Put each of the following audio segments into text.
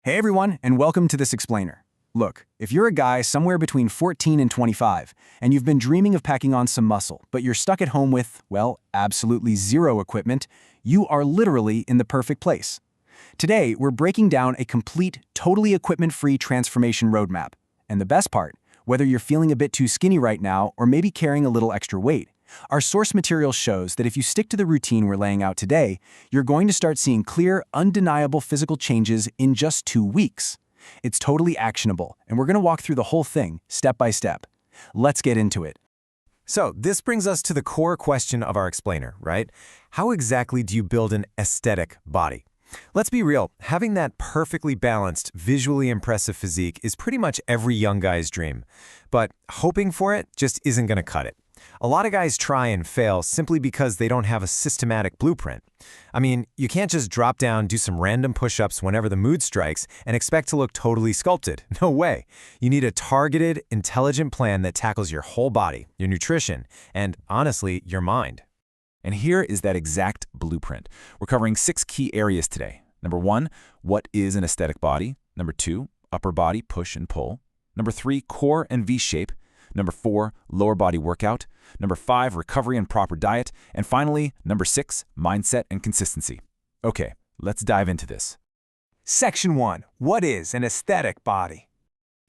Hey everyone, and welcome to this explainer. Look, if you're a guy somewhere between 14 and 25, and you've been dreaming of packing on some muscle, but you're stuck at home with, well, absolutely zero equipment, you are literally in the perfect place. Today, we're breaking down a complete, totally equipment-free transformation roadmap. And the best part, whether you're feeling a bit too skinny right now or maybe carrying a little extra weight, our source material shows that if you stick to the routine we're laying out today, you're going to start seeing clear, undeniable physical changes in just 2 weeks. It's totally actionable, and we're going to walk through the whole thing, step by step. Let's get into it. So this brings us to the core question of our explainer, right? How exactly do you build an aesthetic body? Let's be real, having that perfectly balanced, visually impressive physique is pretty much every young guy's dream. But hoping for it just isn't going to cut it. A lot of guys try and fail simply because they don't have a systematic blueprint. I mean, you can't just drop down, do some random push-ups whenever the mood strikes, and expect to look totally sculpted. No way. You need a targeted, intelligent plan that tackles your whole body, your nutrition, and honestly, your mind. And here is that exact blueprint. We're covering 6 key areas today. Number 1, what is an aesthetic body? Number 2, upper body push and pull. Number 3, core and V-shape. Number 4, lower body workout. Number 5, recovery and proper diet. And finally, number 6, mindset and consistency. Okay, let's dive into this. Section 1. What is an aesthetic body?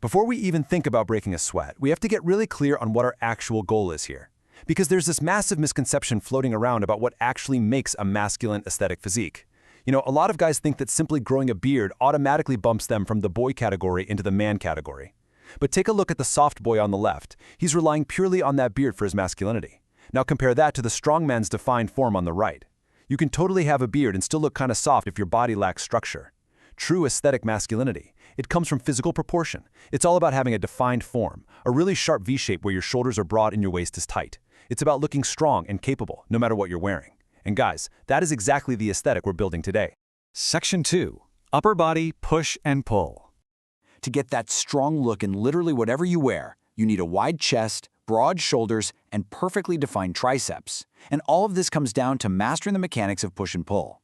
Before we even think about breaking a sweat, we have to get really clear on what our actual goal is here. Because there's this massive misconception floating around about what actually makes a masculine aesthetic physique. You know, a lot of guys think that simply growing a beard automatically bumps them from the boy category into the man category. But take a look at the soft boy on the left. He's relying purely on that beard for his masculinity. Now compare that to the strong man's defined form on the right. You can totally have a beard and still look kind of soft if your body lacks structure. True aesthetic masculinity, it comes from physical proportion. It's all about having a defined form, a really sharp V-shape where your shoulders are broad and your waist is tight. It's about looking strong and capable, no matter what you're wearing. And guys, that is exactly the aesthetic we're building today. Section 2. Upper body push and pull. To get that strong look in literally whatever you wear, you need a wide chest, broad shoulders, and perfectly defined triceps. And all of this comes down to mastering the mechanics of push and pull.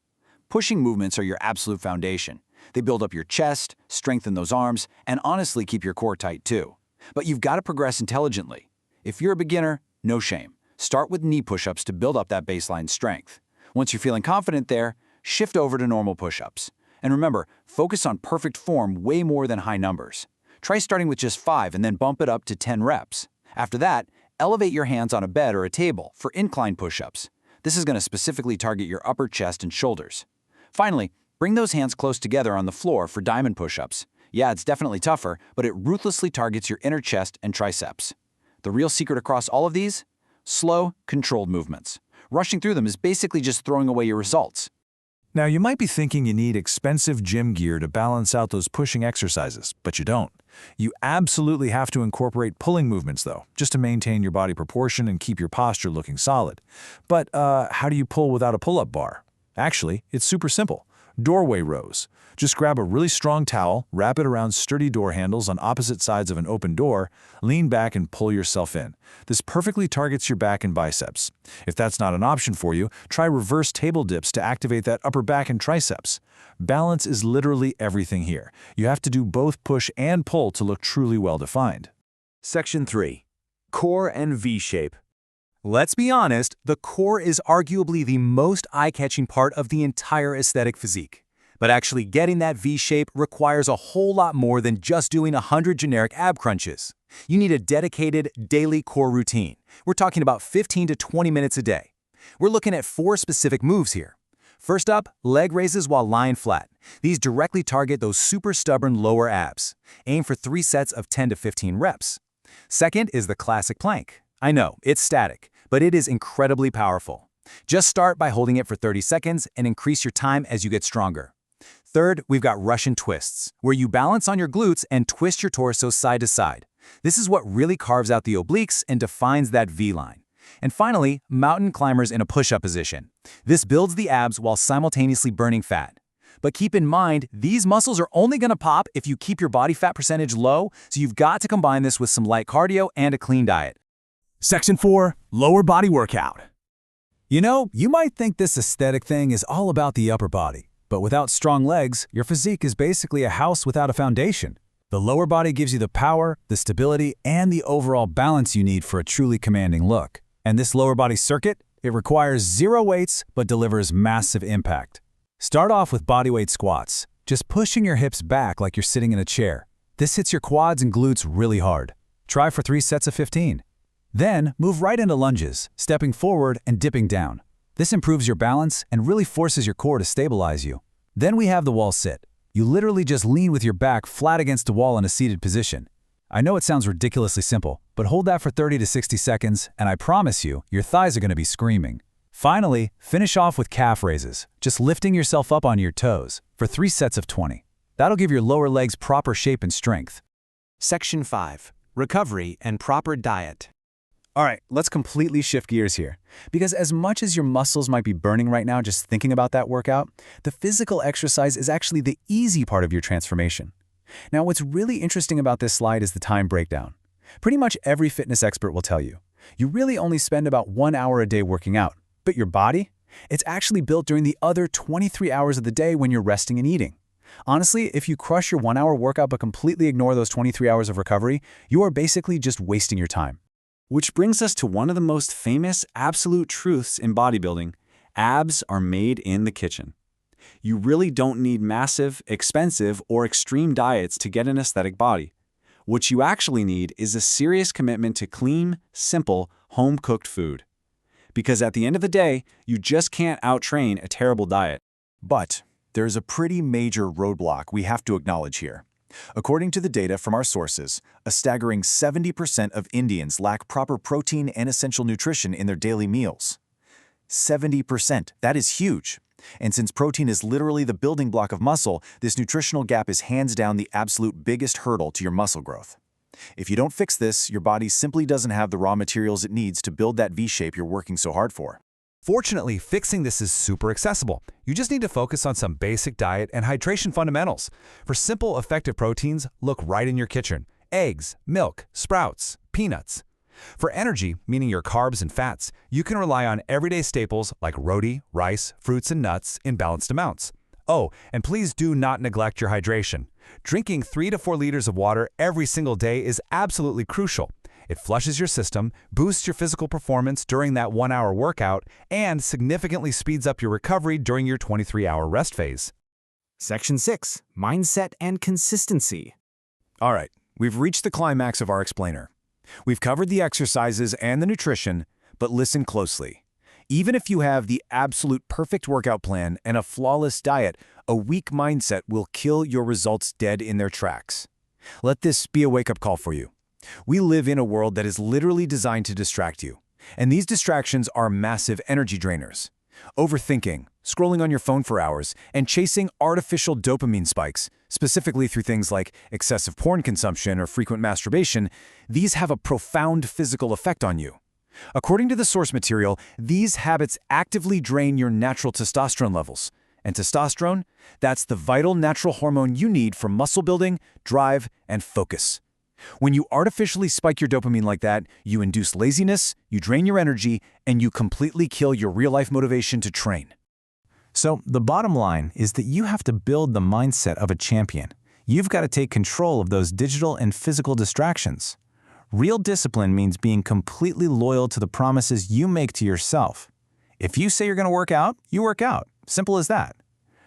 Pushing movements are your absolute foundation. They build up your chest, strengthen those arms, and honestly keep your core tight too. But you've got to progress intelligently. If you're a beginner, no shame. Start with knee push-ups to build up that baseline strength. Once you're feeling confident there, shift over to normal push-ups. And remember, focus on perfect form way more than high numbers. Try starting with just 5 and then bump it up to 10 reps. After that, elevate your hands on a bed or a table for incline push-ups. This is going to specifically target your upper chest and shoulders. Finally, bring those hands close together on the floor for diamond push-ups. Yeah, it's definitely tougher, but it ruthlessly targets your inner chest and triceps. The real secret across all of these? Slow, controlled movements. Rushing through them is basically just throwing away your results. Now, you might be thinking you need expensive gym gear to balance out those pushing exercises, but you don't. You absolutely have to incorporate pulling movements, though, just to maintain your body proportion and keep your posture looking solid. But how do you pull without a pull-up bar? Actually, it's super simple. Doorway rows. Just grab a really strong towel, wrap it around sturdy door handles on opposite sides of an open door, lean back and pull yourself in. This perfectly targets your back and biceps. If that's not an option for you, try reverse table dips to activate that upper back and triceps. Balance is literally everything here. You have to do both push and pull to look truly well-defined. Section 3. Core and V-shape. Let's be honest, the core is arguably the most eye-catching part of the entire aesthetic physique. But actually getting that V-shape requires a whole lot more than just doing 100 generic ab crunches. You need a dedicated daily core routine. We're talking about 15 to 20 minutes a day. We're looking at 4 specific moves here. First up, leg raises while lying flat. These directly target those super stubborn lower abs. Aim for 3 sets of 10 to 15 reps. Second is the classic plank. I know, it's static, but it is incredibly powerful. Just start by holding it for 30 seconds and increase your time as you get stronger. Third, we've got Russian twists, where you balance on your glutes and twist your torso side to side. This is what really carves out the obliques and defines that V-line. And finally, mountain climbers in a push-up position. This builds the abs while simultaneously burning fat. But keep in mind, these muscles are only going to pop if you keep your body fat percentage low, so you've got to combine this with some light cardio and a clean diet. Section 4. Lower body workout. You know, you might think this aesthetic thing is all about the upper body. But without strong legs, your physique is basically a house without a foundation. The lower body gives you the power, the stability, and the overall balance you need for a truly commanding look. And this lower body circuit, it requires zero weights but delivers massive impact. Start off with bodyweight squats, just pushing your hips back like you're sitting in a chair. This hits your quads and glutes really hard. Try for 3 sets of 15. Then, move right into lunges, stepping forward and dipping down. This improves your balance and really forces your core to stabilize you. Then we have the wall sit. You literally just lean with your back flat against a wall in a seated position. I know it sounds ridiculously simple, but hold that for 30 to 60 seconds, and I promise you, your thighs are going to be screaming. Finally, finish off with calf raises, just lifting yourself up on your toes, for 3 sets of 20. That'll give your lower legs proper shape and strength. Section 5. Recovery and proper diet. All right, let's completely shift gears here. Because as much as your muscles might be burning right now just thinking about that workout, the physical exercise is actually the easy part of your transformation. Now, what's really interesting about this slide is the time breakdown. Pretty much every fitness expert will tell you, you really only spend about 1 hour a day working out. But your body? It's actually built during the other 23 hours of the day when you're resting and eating. Honestly, if you crush your 1 hour workout but completely ignore those 23 hours of recovery, you are basically just wasting your time. Which brings us to one of the most famous absolute truths in bodybuilding: abs are made in the kitchen. You really don't need massive, expensive, or extreme diets to get an aesthetic body. What you actually need is a serious commitment to clean, simple, home-cooked food. Because at the end of the day, you just can't out-train a terrible diet. But there's a pretty major roadblock we have to acknowledge here. According to the data from our sources, a staggering 70% of Indians lack proper protein and essential nutrition in their daily meals. 70%, that is huge. And since protein is literally the building block of muscle, this nutritional gap is hands down the absolute biggest hurdle to your muscle growth. If you don't fix this, your body simply doesn't have the raw materials it needs to build that V-shape you're working so hard for. Fortunately, fixing this is super accessible. You just need to focus on some basic diet and hydration fundamentals. For simple, effective proteins, look right in your kitchen: eggs, milk, sprouts, peanuts. For energy, meaning your carbs and fats, you can rely on everyday staples like roti, rice, fruits, and nuts in balanced amounts. Oh, and please do not neglect your hydration. Drinking 3 to 4 liters of water every single day is absolutely crucial. It flushes your system, boosts your physical performance during that 1 hour workout, and significantly speeds up your recovery during your 23-hour rest phase. Section 6. Mindset and consistency. All right, we've reached the climax of our explainer. We've covered the exercises and the nutrition, but listen closely. Even if you have the absolute perfect workout plan and a flawless diet, a weak mindset will kill your results dead in their tracks. Let this be a wake-up call for you. We live in a world that is literally designed to distract you, and these distractions are massive energy drainers. Overthinking, scrolling on your phone for hours, and chasing artificial dopamine spikes, specifically through things like excessive porn consumption or frequent masturbation, these have a profound physical effect on you. According to the source material, these habits actively drain your natural testosterone levels. And testosterone, that's the vital natural hormone you need for muscle building, drive, and focus. When you artificially spike your dopamine like that, you induce laziness, you drain your energy, and you completely kill your real-life motivation to train. So the bottom line is that you have to build the mindset of a champion. You've got to take control of those digital and physical distractions. Real discipline means being completely loyal to the promises you make to yourself. If you say you're going to work out, you work out. Simple as that.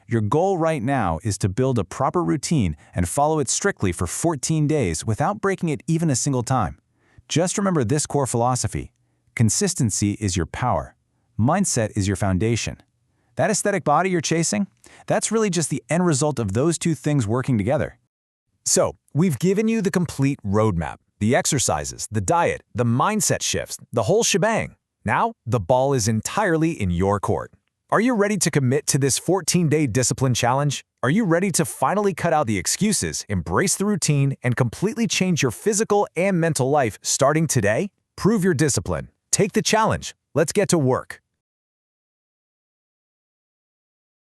Your goal right now is to build a proper routine and follow it strictly for 14 days without breaking it even a single time. Just remember this core philosophy: consistency is your power. Mindset is your foundation. That aesthetic body you're chasing, that's really just the end result of those two things working together. So, we've given you the complete roadmap: the exercises, the diet, the mindset shifts, the whole shebang. Now, the ball is entirely in your court. Are you ready to commit to this 14-day discipline challenge? Are you ready to finally cut out the excuses, embrace the routine, and completely change your physical and mental life starting today? Prove your discipline. Take the challenge. Let's get to work.